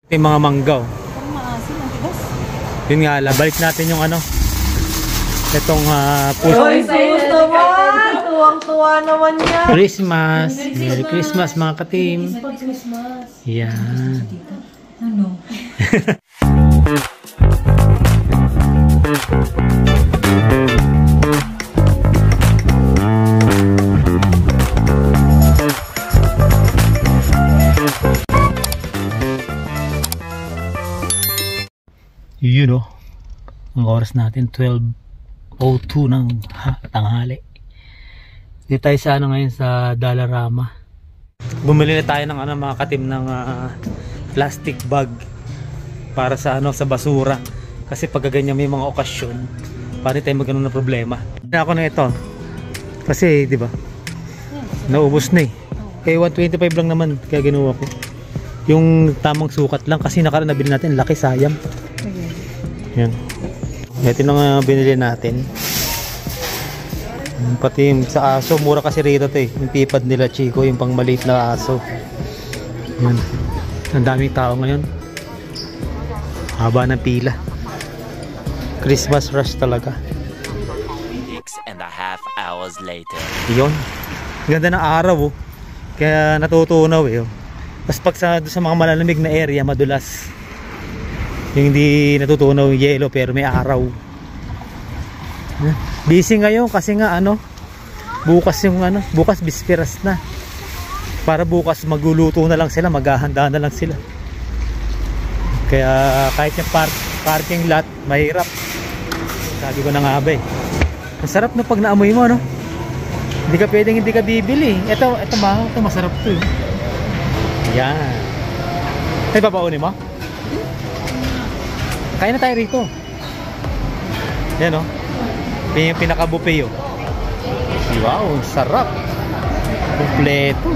Yung mga manggaw. Parang maasim, ang tigas. Yun nga lang, balik natin yung ano. Itong puso. Oy, sus naman! Tuwang-tuwa naman yan. Christmas! Merry Christmas mga ka-team. Pag Christmas. Yan. Ano? Yun o. Ang oras natin 12:02 ng tanghali. Dito tayo sa ano ngayon sa Dollarama. Bumili na tayo ng ano mga ka-team ng plastic bag para sa ano sa basura. Kasi pag ganyan may mga okasyon, paano tayo magano na problema. Kaya ako na ito. Kasi di ba? Naubos na eh. Eh 125 lang naman kaya ginawa ko. Yung tamang sukat lang kasi nakaraan nabili natin laki sayang. Yan. Ito na nga binili natin. Pati yung sa aso, mura kasi rito to eh. Yung pipad nila Chico, yung pang maliit na aso. Yan. Ang daming tao ngayon. Haba ng pila. Christmas rush talaga. 6.5 hours later. Yun. Ganda ng araw oh. Kaya natutunaw eh oh. Tapos pag sa mga malalamig na area, madulas. Yung hindi natutunaw yung yelo pero may araw. Busy ngayon kasi nga ano, bukas yung ano, bukas bisperas na. Para bukas magluluto na lang sila, maghahanda na lang sila. Kaya kahit yung parking lot, mahirap. Sabi ko na nga ba eh. Ang sarap na pag naamoy mo no. Hindi ka pwedeng hindi ka bibili. Ito masarap to. Yan. Ay papaunin mo? Kaya na tayo rito. Yan o. Yung pinaka-buffet o. Wow, sarap. Kompleto.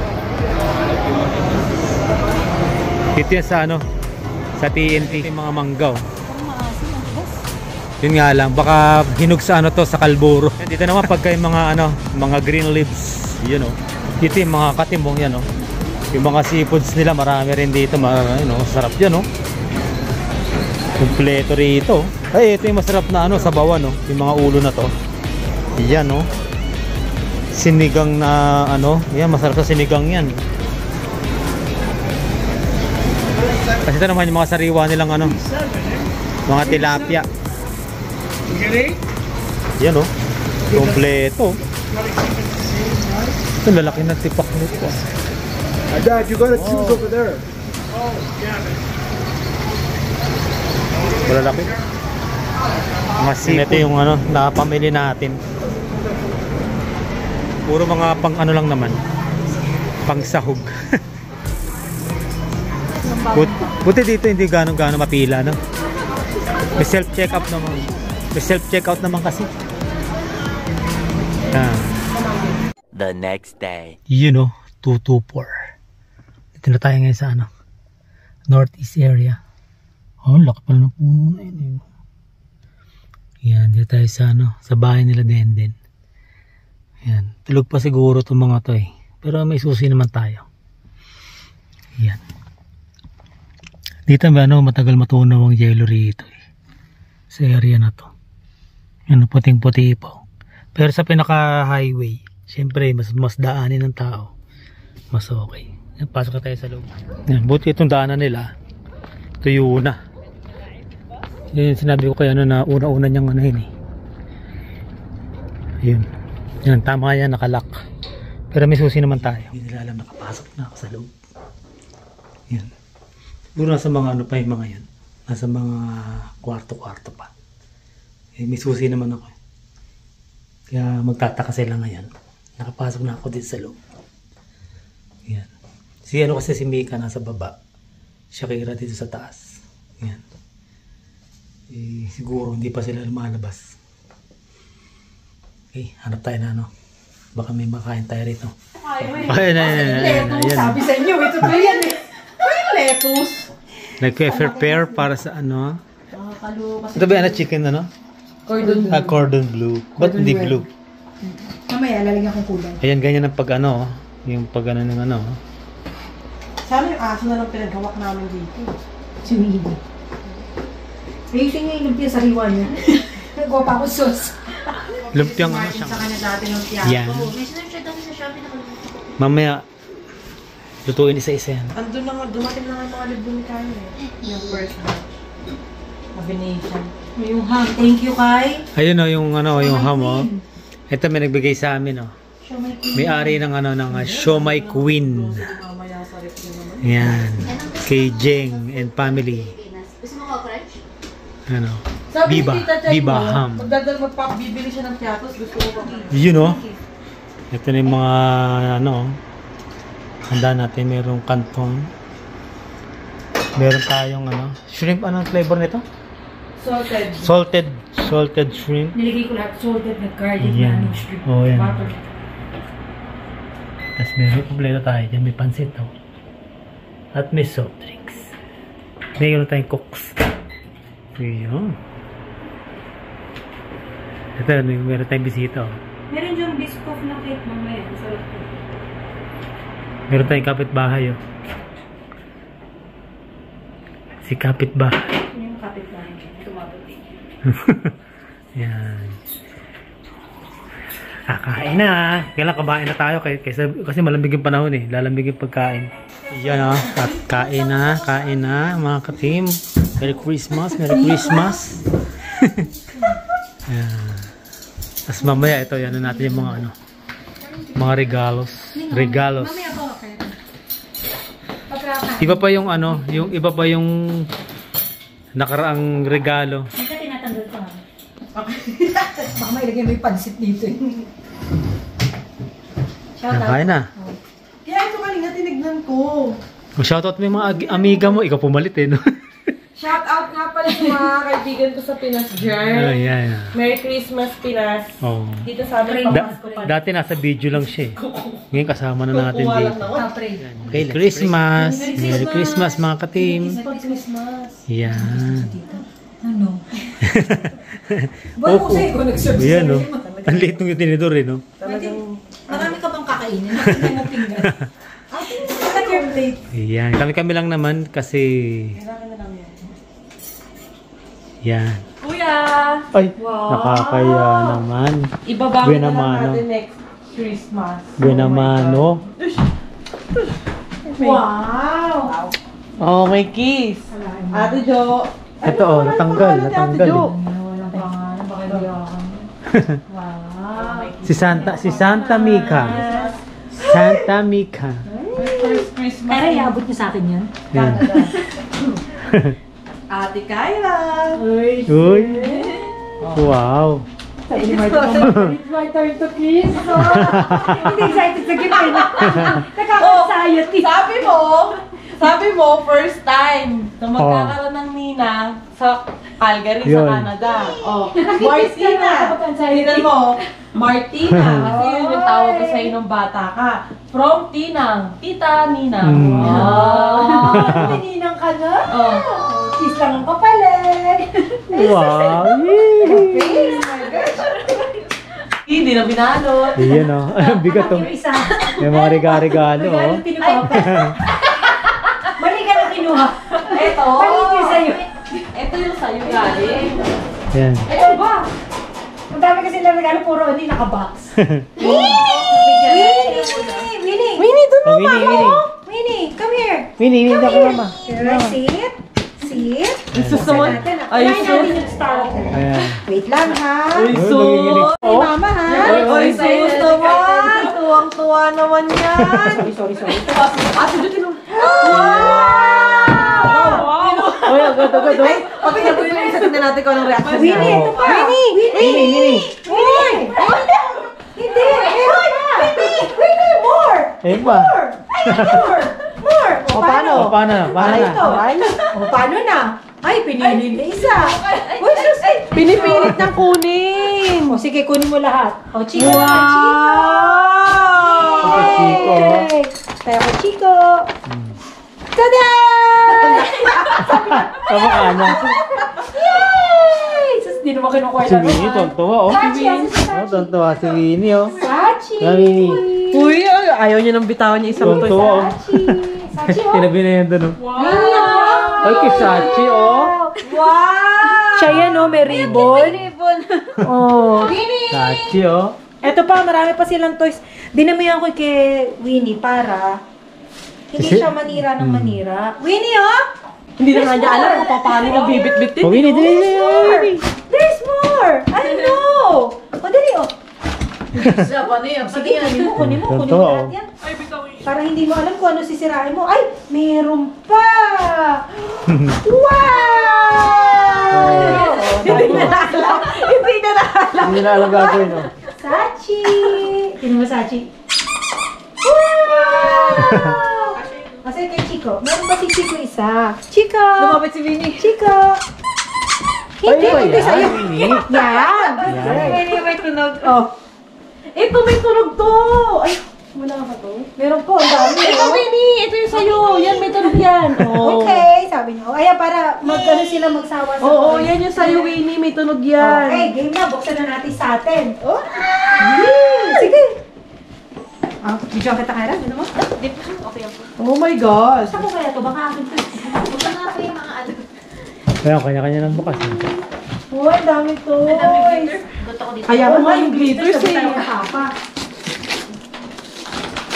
Dito yan sa ano, sa TNT. Yung mga manggaw. Parang maasim, ang tigas. Yun nga lang, baka hinug sa ano to, sa Kalburo. Dito naman pagka yung mga ano, mga green leaves. Yun o. Dito yung mga katimbong yan o. Yung mga seafoods nila, marami rin dito. Sarap yan o. Kompleto rito. Ay, ito yung masarap na ano, sabawan no. Yung mga ulo na to. Yan no. Sinigang na ano, yan masarap sa sinigang yan. Kasi ito naman yung mga sariwa nilang ano, mga tilapia. Yan no. Kompleto. Ito lalaki na tipak nito. Dad, you gotta choose over there. Malalaki. Mga seafood. Ito yung ano, napamili natin. Puro mga pang ano lang naman. Pang sahog. Buti dito hindi gano'ng mapila no. May self-checkout naman. May self-checkout naman kasi. The next day. You know, 224. Dito na tayo ngayon sa ano, northeast area. Oh, laki pala ng puno na yun. Yan, dito tayo sa ano, sa bahay nila Denden. Yan, tulog pa siguro itong mga to eh. Pero may susi naman tayo. Yan. Dito ba ano, matagal matunaw ang yelo rito eh. Sa area na to. Yan, puting-puti pa. Pero sa pinaka-highway, syempre mas daanin ng tao. Mas okay. Yan, pasok na tayo sa loob. Yan, buti itong daanan nila. Tuyo na. Yun sinabi ko kaya ano na una-una niyang ano yun eh. Yun. Yan, tama yan, nakalak. Pero may susi naman tayo. Hindi nila alam, nakapasok na ako sa loob. Yan. Siguro nasa mga ano pa yung mga yan. Nasa mga kwarto-kwarto pa. Eh, may susi naman ako. Kaya magtataka sila ngayon. Nakapasok na ako dito sa loob. Yan. Si ano kasi si Mika nasa baba. Shakira dito sa taas. Yan. Eh, siguro hindi pa sila lumalabas. Okay, hanap tayo na ano. Baka may makain tayo rito. Ay, ayan. Sabi sa inyo, ito ba yan eh? Ay, lettuce. Nag-prepare para sa ano. Ito ba yan na chicken ano? Cordon bleu. Cordon bleu. Ba't hindi blue? Mamaya, lalagyan kong kulay. Ayan, ganyan ang pag ano. Yung pag ano ng ano. Sana yung aso na lang pinaghawak namin dito. Si Winnie. Ayusin niya yung lumpia sa riwa niya. Nagawa pa ako sauce. Lumpiang ano siya. Sa kanya dati ng tiyago. Yan. May sinunod dati sa Shopee na Mamaya, lutuin isa-isa yan. andun na nga, dumating na nga mga libro ni Carmen. Yung first na. Combination. Yung ham. Thank you, Kai. Ayun o, yung ano, yung ham o. Ito may nagbigay sa amin o. May-ari ng ano, ng Siomai Queen. Mamaya sa rep yun naman. Yan. Kay Jeng and family. Gusto mo ka-crunch? Ano. Sabi Biba. ni Tita Chay Biba mo, ham. bibili siya ng piatos, gusto mo ba? Yun o. Ito na yung mga ano. Handa natin. Merong canton. Meron tayong ano. Shrimp. Anong flavor nito? Salted. Salted shrimp. Nilagay ko lahat salted na garlic Yan. na shrimp. Oh, yan. Butter. Tapos meron kompleto tayo dyan. May pansit o. At may soft drinks. Meron tayong cooks. Ayan. Ito, meron tayong bisita o. Meron yung biscoff na cake mamaya. Sarap ko. Meron tayong kapitbahay o. Si kapitbahay. Yung kapitbahay niya. Tumabating. Yan. Kain na. Kailan kabain na tayo kasi malamig yung panahon eh. Lalamig yung pagkain. Yan at kain na mga ka-team. Merry Christmas, Merry Christmas. Yan. Tapos mamaya ito, yan na natin yung mga ano. Mga regalos. Regalos. Mamaya ko, okay. Iba pa yung ano, yung iba pa yung nakaraang regalo. Hindi ka tinatanggal ko. Baka may lagay mo yung pansit dito eh. Shout out. Kain na. Kaya ito kanina tinignan ko. Shoutout mo yung mga amiga mo. Ikaw pumalit eh, no? Shout out nga pala sa mga kaibigan ko sa Pinas dyan. Yan. Merry Christmas, Pinas. Oh. Dito sa amin, pamasko pa. Dati nasa video lang siya eh. Ngayon kasama na natin Kukuha lang dito. naman. Pray. Okay, Christmas. Merry Christmas mga ka-team. Merry Christmas. Yan. Ano? Buwan mo sa'yo kung nag-serve Yan, sa'yo. no? Ang liit ng tinidor eh, no? Marami ka bang kakainin? Hindi mo pinggan. Ating sa your plate. Yan. Kami lang naman kasi... Yan. Kuya! Ay, Wow. nakakaya naman. Ibabago Buena na lang mano. natin next Christmas. Buena mano. Wow! Oh, may kiss. Ate Jo. Ito oh, natanggal. Natanggal eh. Walang pangalan. Baka hindi ako. Wow. Si Santa Mika. Santa Mika. First Christmas. Pero iabot niyo sa akin yan. Yan. Ate Kyla. Uy. Wow. Sabi ni Martin, it's my turn to kiss. Hindi excited sa gift eh. Nakaka-anxiety. Sabi mo, first time na magkakaroon ng Nina sa Calgary, Yun. sa Canada. Oh, Martina. Tingnan mo, Martina. Kasi yun yung tawag ko sa'yo nung bata ka. From Tinang, Tita Nina. Oh, pininang ka na. Oh. Kiss lang ang kapalit. Wow. Hindi na binalot. Iyan oh. Bigat oh. Yung isa. May mga regalo oh. Regalo tinupapa. Mali ka na kinuha. Ito. Mali yung sa'yo. Ito yung sa'yo galing. Yan. Ito ba? Ang dami kasi na regalo, puro hindi naka-box. Winnie, doon Oh, Winnie. Winnie, come here. Winnie, hindi ako mama. Sit. Sit. Sus naman. Ay, Try sus. natin yung starter. Ayan. Wait lang ha. Uy, Uy, sus. nagiginig. Hey, mama ha. Uy, sus naman. Tuwang-tuwa naman yan. Sorry. Ate, dutin mo. Uy, agad. Pakinggan ko yung isa, tingnan natin kung anong reaction niya. Winnie, ito pa. Winnie. Hindi. Winnie, more. Ayun pa. More. O, paano? O, paano na? Ay, pinili na isa. Uy, sus. Pinipilit ng kunin. O, sige, kunin mo lahat. O, Chico. Wow! Chico. Yay! Tayo ko, Chico. Tada! Tama ka na. Yay! Sus, di naman kinukuha Si Winnie, tontuwa oh. Sachi, ano si Sachi? Tontuwa si Winnie oh. Sachi! Winnie. Uy, ayaw niya nang bitawan niya isang Tontuwa oh. Sachi, oh. Tinabi na yan doon oh. Winnie, oh. Ay, Kisachi, oh. Wow! Siya yan, oh, may ribbon. Oh. Kisachi, oh. Eto pa, marami pa silang toys. Dinamihan ko kay Winnie para hindi siya manira ng manira. Winnie, oh! Hindi na nga niya alam kung paano na bibit-bit din. Oh, Winnie, dali. There's more! I know! O, dali, oh. Siya, paano yan? Sige, kunin mo Totoo. lahat yan. Para hindi mo alam kung ano sisirain mo. Ay, meron pa! Wow! Hindi na alam. Hindi na alam gagawin, oh. Sachi! Tingnan mo, Sachi. Wow! Kasi kay Chico. Meron pa si Chico isa. Chico! Lumapit si Winnie. Chico! Hindi, Ay, hindi yan, sa'yo. Winnie. Yan! Winnie, may tunog. Oh. Ito, may tunog to! Ay, wala ka to? Meron po, ang dami. Ito, Winnie! Ito yung sa'yo! Yan, may tunog yan. Oh. Okay, sabi niyo. Ayan, para magkano sila magsawa sa Oo, toys. yan yung sa'yo, Winnie. May tunog yan. Okay, game na. Buksan na natin sa atin. Oh. Sige. Ah, video kita kaya. Ano mo? Oh my gosh! Saan ko kaya to? Baka akin to. Kaya kanya-kanya ng bukas. eh. Oh, ang dami to. Kaya mo nga yung glitters eh.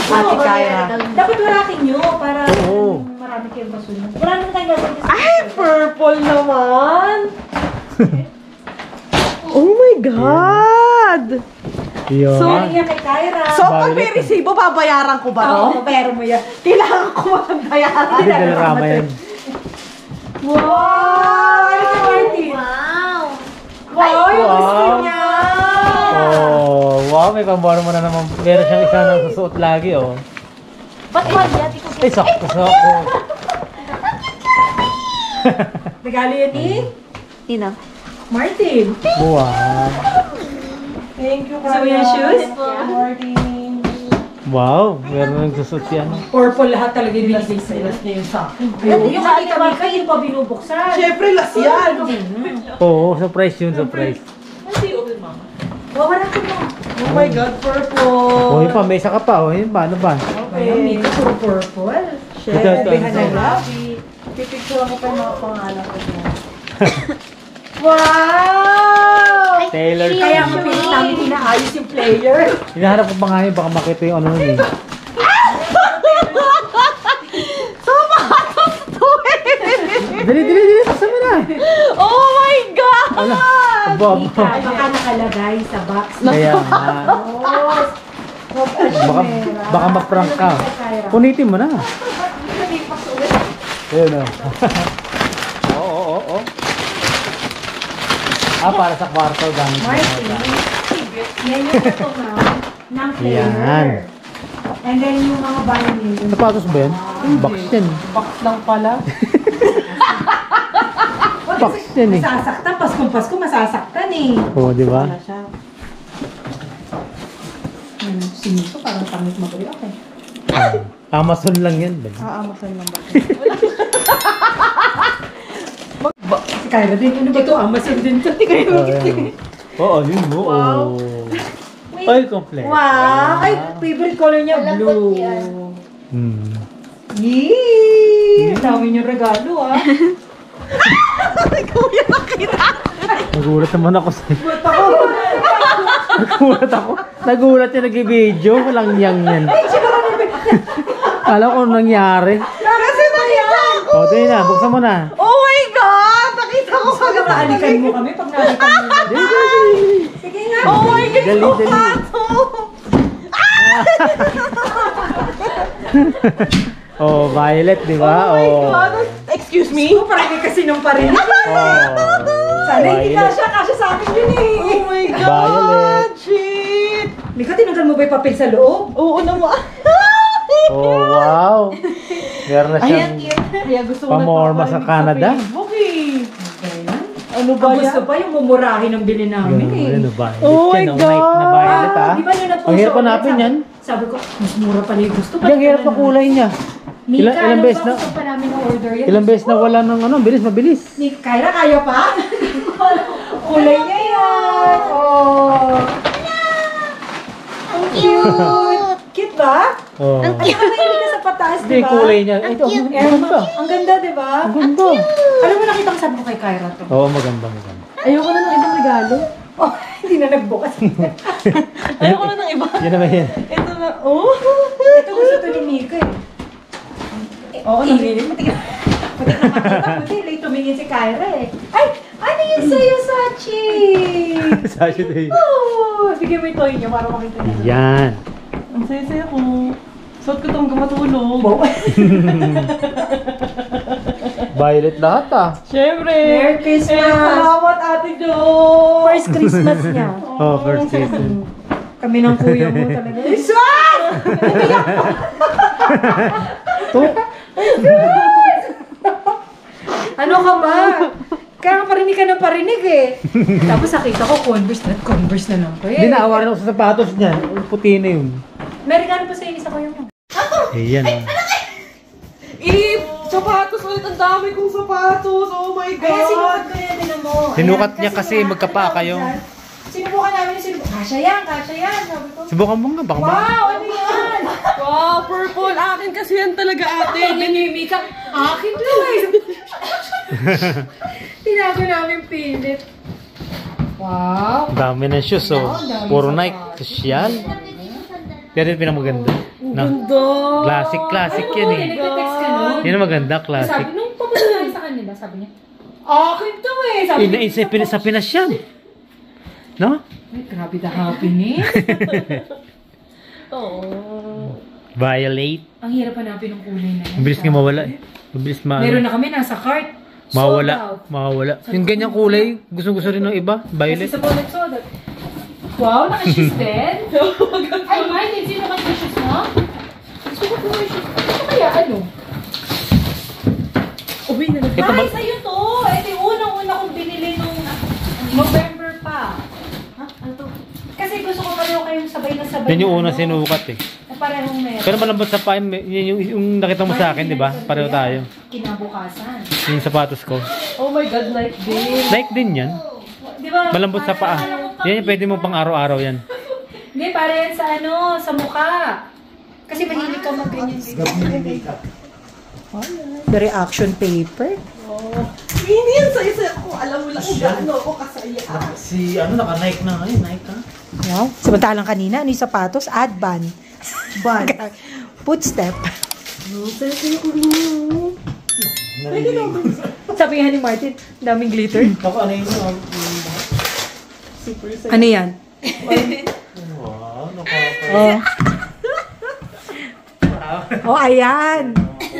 Ate Kaya. Dapat walakin nyo para Oo. marami kayong kasunod. Wala naman tayong gagawin. Ay, purple naman! Oh my God! Yun. So, Yan kay Kyra. So, pag may resibo, babayaran ko ba Oo, to? pero mo yan. Kailangan ko magbayaran. Hindi dalarama yan. Wow! Ano kay Martin? Wow, yung gusto niya! Oh, wow, may pambaro mo na naman. Meron siyang isa na susuot lagi, oh. Ba't wag yan? Ikaw Ay, sakto. regalo yan ni Tina. Martin. Wow. Thank you, So, yung shoes? Martin. Wow, meron nang susuot yan. Purple lahat talaga yung binigay sa'yo. Last niya yung sa akin. Yung nakita mo kayo, yung pa binubuksan. Siyempre, last yan. Oo, surprise yun, surprise. Wawala ko mo. Oh my God, purple. Oh, yun pa, may isa ka pa, oh. Yun pa, ano ba? Ayun, dito puro purple. Ito, ito, Bihan ito. na lang. Pipicture ko pa yung mga pangalan ko dyan. Wow! Taylor Kaya Swift. mapilit namin inaayos yung player. Hinahanap ko pa nga yun, baka makita yung ano nun eh. Dali, basta mo na. Oh my God! Wala. Aba, Ika, baka nakalagay sa box. Kaya nga. Baka ma-prank ka. Punitin mo na. Ayun o. Oo. Para sa kwarto gamit mo. Martin, yan yung ito ng player. Yan. And then yung mga violin. Sapatos ba yan? Box yan. Box lang pala. Box yan eh. Masasaktan. Paskong-pasko, masasaktan eh. Oo, di ba? Wala siya. Sinito, parang pangit magulo. Okay. Amazon lang yan. Aamasan lang ba? Si Kyra din, ano ba ito? Amazon din ito. Oo, yun mo. Wow. Ay, complete. Wow! Ay, favorite color niya, blue. Yee! Dami niyong regalo, ah. Nagulat naman ako sa'yo. Ba't ako? Nagulat yung nag-video. Walang yang yan. Alam ko anong nangyari. Kasi nakita ko! O, ito yun na. Buksan mo na. Oh my God! Nakita ko Pag naalikan mo kami, pag naalikan mo kami. Sige nga. Oh my God! Dali, So dali. pato! Oh, violet, di ba? Oh my God! Excuse me? Oh, parang kasi nung parinig. Sana hindi violet. kasya sa akin yun eh. Oh my God! Violet. Shit! Mika, tinanggal mo ba yung papel sa loob? Oo naman. Oh, wow. Meron na siyang... Kaya gusto ko Pamorma sa nagpaparinig Canada? Facebook eh. Ano ba Ang gusto yan? pa yung mumurahin ng bili namin eh. Ano, violet Oh my yan. Night na God. violet, ah. Di ba nung nag-post Ang hirap ako, hanapin sabi- yan. Sabi ko, mas mura pala yung gusto. Ang hirap na kulay niya. Mika, Ilang beses na? Gusto pa namin na-order yan. Ilang beses na wala ng ano, mabilis. Ni Kyra, kaya pa? Kulay niya yan. Oh. Ang cute. Cute ba? Oh. Ang mahilig ka sa pataas, Hindi, di ba? kulay niya. Ito, ang ganda. Ang ganda, di ba? Ang ganda. Alam mo, nakita ko sabi ko kay Kyra to. Oo, maganda. Ayoko na ng ibang regalo. Oh, hindi na nagbukas. Ayoko na ng iba. Yan naman yan. Ito na, oh. Ito gusto to ni Mika eh. Oo, nangingin. Pati na makita mo, late tumingin si Kyra eh. Ay, ano yun sa'yo, Sachi? Sashi day. Oh, bigyan mo yung toy niya para makita niya. Yan. Ang saya-saya ko. Suot ko itong matulog. Violet lahat ah. Siyempre. Merry Christmas. Salamat, Ate Jo. First Christmas niya. Oh, first season. Kami ng kuya mo talaga. Iswan! Ano ka ba? Kaya nga parinig ka ng parinig eh. Tapos nakita ko, Converse na lang ko eh. Hindi naawaran ako sa sapatos niya. Puti na yun. May regalo pa sa inyo sa kuya mo. Ayan ah. Sapatos ulit. Ang dami kong sapatos. Oh my God. Kaya sinukat ko yan din mo. Sinukat Ayan, niya kasi magkapa kayo. Sinubukan namin yung sinubukan. Kasya yan. Sabi ko. Subukan mo nga, baka Wow, ano yan? Wow, purple. Akin kasi yan talaga, ate. Nanimimik ka. Akin to eh. Tinago namin pilit. Wow. dami ng shoes oh. Puro Nike. Social. Pero yung pinamaganda. No? Ganda. Classic yan eh. Nagte-text ka nun? Yan ang maganda, classic. Sabi, nung papunta namin sa kanila, sabi niya, akin to eh. Sabi niya, Sa Pinas yan. No? ay, grabe the happiness. Oo. Violet. Ang hirap hanapin ng kulay na yan. Mabilis nga mawala eh. Mabilis Meron na kami nasa cart. Sold out. Mawawala. Yung ganyang kulay, gusto rin ng iba. Violet. Kasi sa bullet sold out. Wow, naka-shoes din? Ay, Martin, sino naka-shoes mo? Gusto ko yung shoes. Ito kaya ano? Uwi na lang. Ito ba? Ay, sa'yo to! Ito yung unang-una kong binili nung November pa. Ha? Ano to? Kasi gusto ko pareho kayong sabay na sabay. Yan yung na, una ano, sinukat eh. Na parehong meron. Pero malambot sa paa, yun yung nakita mo sa akin, di ba? Pareho tayo. Kinabukasan. Yung sapatos ko. Oh my God, like this. Like din yan. Di ba? Malambot sa paa. Yan yung pwede mo pang araw-araw yan. Hindi, para yan sa ano, sa mukha. Kasi mahilig ka mag-ganyan dito. The reaction paper? Hindi yan sa isa ko. Alam mo lang kung gaano ako kasaya. Si naka-Nike na ngayon, Nike ha? Wow. Samantalang kanina, ano yung sapatos? Adban. Ban. Footstep. Sabi nga ni Martin, daming glitter. Ako ano yun? Ano yan? Wow, Oh. Oh, ayan.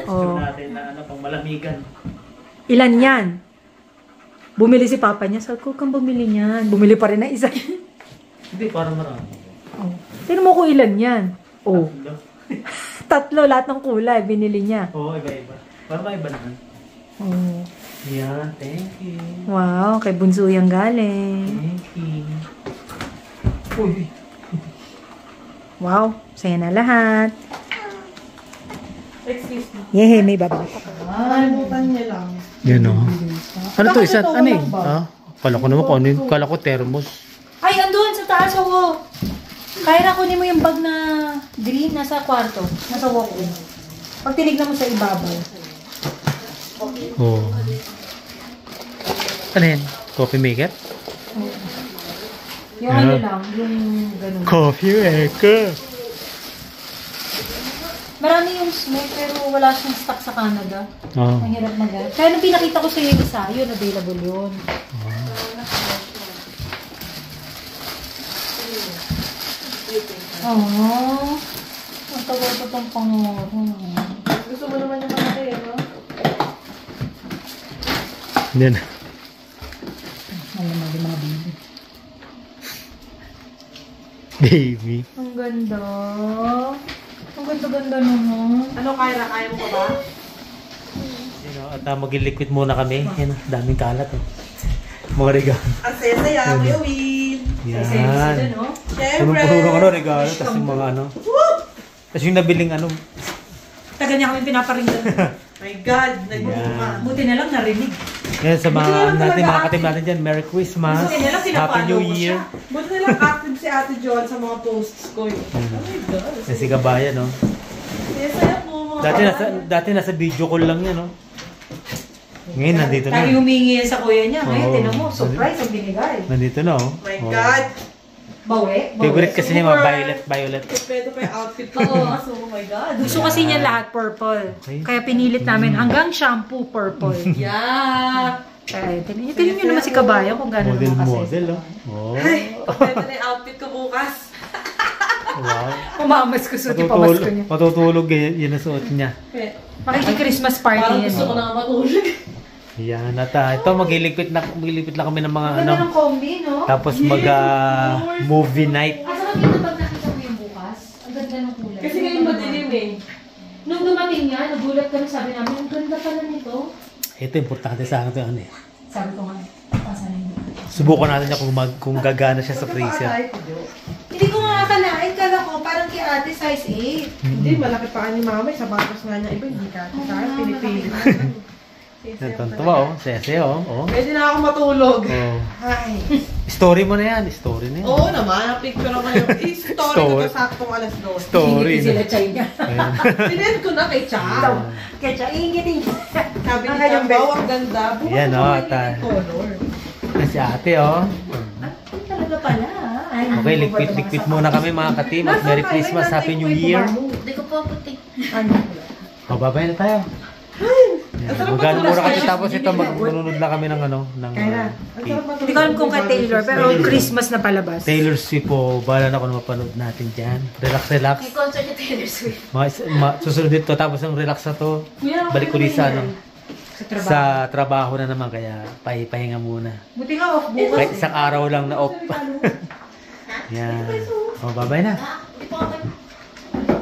Oh. natin na pang malamigan. Ilan yan? Bumili si Papa niya. Sabi ko, kang bumili niyan. Bumili pa rin na isa. Hindi, parang marami. Oh. Tignan mo kung ilan yan. Oh. Tatlo, lahat ng kulay, binili niya. Oo, iba-iba. Parang iba naman. Oh. Yan, thank you. Wow, kay Bunso yung galing. Thank you. Uy. Wow, saya na lahat. Excuse me. Yehey, may babalik pa. Nakalimutan niya lang. Yan o. Ano to, isa? ito, Ano eh? walang bag? Ah, kala ko naman kung ano yun. Kala ko thermos. Ay, andun sa taas, ako. Kaya kunin mo yung bag na green, nasa kwarto. Nasa walk-in. Pag tinignan mo sa ibabaw. Oo. Oh. Ano yan? Coffee maker? Yung ano lang, yung ganun. Coffee maker! Marami yung snack, pero wala siyang stock sa Canada. Oo. Ang hirap mag-get. Kaya nung pinakita ko sa iyo isa, yun, available yun. Oo. Ang tagal ko pang pangoro. Gusto mo naman yung malaki, no? Yan. Alam mo, mga baby. Baby. Ang ganda. Ang ganda-ganda naman. Ano, Kyra? Kaya mo pa ba? At mag-liquid muna kami. Yan, daming kalat eh. Mga regalo. Ang saya-saya, Kuya Will. Yan. no? Puno ng ano, regalo. Tapos yung mga ano. Tapos yung nabiling ano. Tagal niya kami pinaparinggan. My God, nagbubunga. Buti na lang narinig. Yan sa mga Buti na lang natin, talaga, mga katim natin dyan. Merry Christmas. Buti na lang Happy pinapalo New ko Year. Buti na lang active si Ate John sa mga posts ko. Oh my God. Yan si Kabayan, no? Saya po mga Dati nasa video call lang yan, no? Ngayon, nandito na. Tayo humingi yan sa kuya niya. Ngayon, Oo. tinan mo, surprise ang binigay. Nandito na, oh. My Oh. God! Bawi? Favorite kasi niya, violet. Pwede pa yung outfit ko. Oh my God. Gusto kasi niya lahat purple. Okay. Kaya pinilit namin hanggang shampoo purple. Yeah! Kaya tingnan niyo naman si Kabayan kung gano'n naman kasi. Model, oh. Oh. Pwede na yung outfit ko bukas. Wow. Pumamas ko suot, ipabasko niya. Matutulog yun ang suot niya. Makiki-Christmas party Parang yan. gusto ko na matulog. Yan, at ito, maglilipit lang kami ng mga Ganda ng combi, no? tapos movie night. At saka kita pag nakita mo yung bukas, ang ganda ng kulay. Kasi ngayon madilim eh. Nung dumating nga, nagulat kami, sabi namin, ang ganda pala nito. Ito, importante sa akin ito, ano eh. Sabi ko nga, pasanin mo. Subukan natin niya kung gagana siya sa freezer. Hindi ko nga akalain. Kala ko parang kay ate size 8. Hindi, malaki pa ni mama. Sa batos nga niya iba, hindi ka. Sa akin, pinipili. Tuwa, oh. Sese, oh. Oh. Pwede na ako matulog. Oh. Ay. Story mo na yan. Story na yan. Oo naman, ang picture ako yung story ko to saktong alas 2. Story. Ingiti sila Chay niya. Ayan. Sinend ko na kay Cha. Kaya Chay, ingiti. Sabi ni Ang kanyang Cha, ang ganda. Bukas Ayan, ko oh, yung ta- color. Yan si ate, oh. Talaga pala. Ay, Okay, likpit muna kami mga ka-team. At Merry Christmas, Happy New Year. Hindi ko pa puti. Mababay na tayo. Ang sarap Magano matulog. muna kasi tapos ito manunod lang kami ng Ang sarap matulog. Hindi ko alam kung kay Taylor, pero Christmas na palabas. Taylor Swift po, bahala na kung mapanood natin dyan. Relax. May concert ni Taylor Swift. Susunod dito, tapos ang relax na to, balik ko sa ano, sa trabaho na naman, kaya pahinga muna. Buti nga off bukas. Kahit isang araw lang na off. Yan. O, babay na. Hindi pa ako.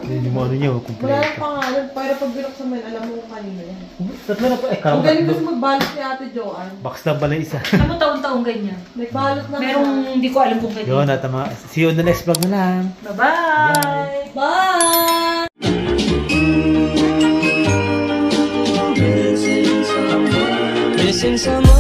Hindi mo ano nyo, Wala kumpleto. nang pangalan. Para pag binuksan mo yun, alam mo kung kanino yan. Tatlo na po. Ang galing kasi magbalot ni Ate Joanne. Box na pala isa. Alam mo, taon-taon ganyan. Nagbalot na Merong hindi ko alam kung Yun, ganyan. at see you on the next vlog na lang. Bye-bye! Bye! Missing someone